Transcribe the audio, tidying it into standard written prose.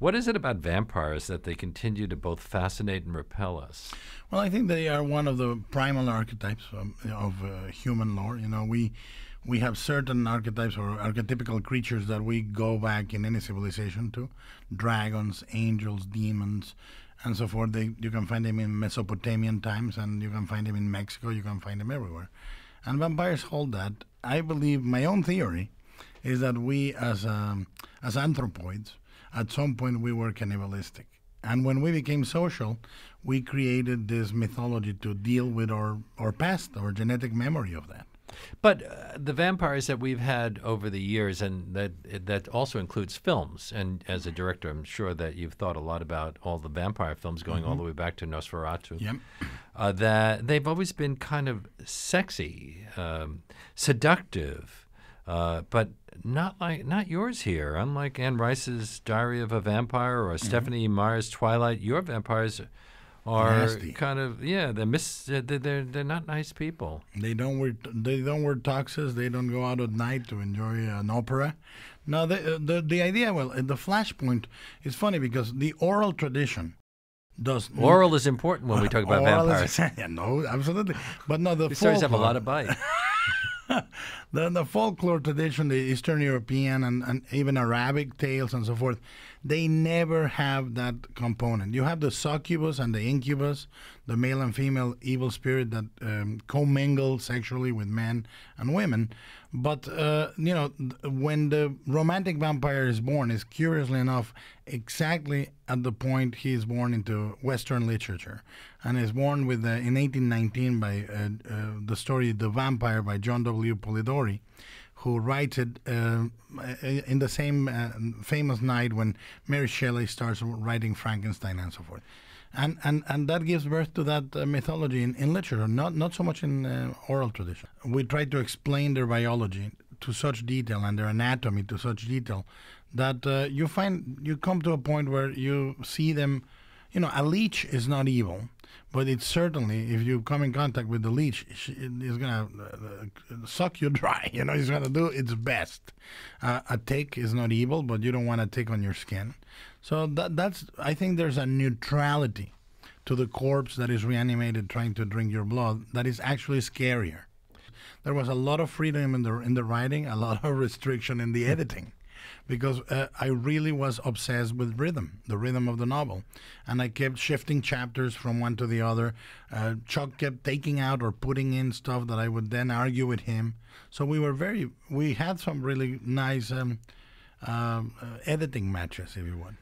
What is it about vampires that they continue to both fascinate and repel us? Well, I think they are one of the primal archetypes of human lore. We have certain archetypes or archetypical creatures that we go back in any civilization to: dragons, angels, demons, and so forth. You can find them in Mesopotamian times, and you can find them in Mexico. You can find them everywhere. And vampires hold that. I believe my own theory is that we, as anthropoids, at some point we were cannibalistic. And when we became social, we created this mythology to deal with our past, our genetic memory of that. But the vampires that we've had over the years, and that also includes films. And as a director, I'm sure that you've thought a lot about all the vampire films going all the way back to Nosferatu. Yep. That they've always been kind of sexy, seductive, but not yours here. Unlike Anne Rice's Diary of a Vampire or Stephanie Meyer's Twilight, your vampires are nasty. Kind of they're not nice people. They don't wear tuxes. They don't go out at night to enjoy an opera. No, the idea. Well, the Flashpoint is funny because the oral tradition does. Oral is important when we talk about vampires. Yeah, no, absolutely. But no, These stories have a lot of bite. The folklore tradition, the Eastern European and even Arabic tales and so forth, they never have that component. You have the succubus and the incubus, the male and female evil spirit that commingle sexually with men and women. But, when the romantic vampire is born, is curiously enough exactly at the point he is born into Western literature. And is born with in 1819 by the story The Vampire by John W. Polidori, who writes it in the same famous night when Mary Shelley starts writing Frankenstein and so forth. And that gives birth to that mythology in literature, not so much in oral tradition. We try to explain their biology to such detail and their anatomy to such detail that you come to a point where you see them. A leech is not evil, but it's certainly, if you come in contact with the leech, it's going to suck you dry. It's going to do its best. A tick is not evil, but you don't want a tick on your skin. So that's, I think there's a neutrality to the corpse that is reanimated trying to drink your blood that is actually scarier. There was a lot of freedom in the writing, a lot of restriction in the editing. Because I really was obsessed with rhythm, the rhythm of the novel. And I kept shifting chapters from one to the other. Chuck kept taking out or putting in stuff that I would then argue with him. So we had some really nice editing matches, if you would.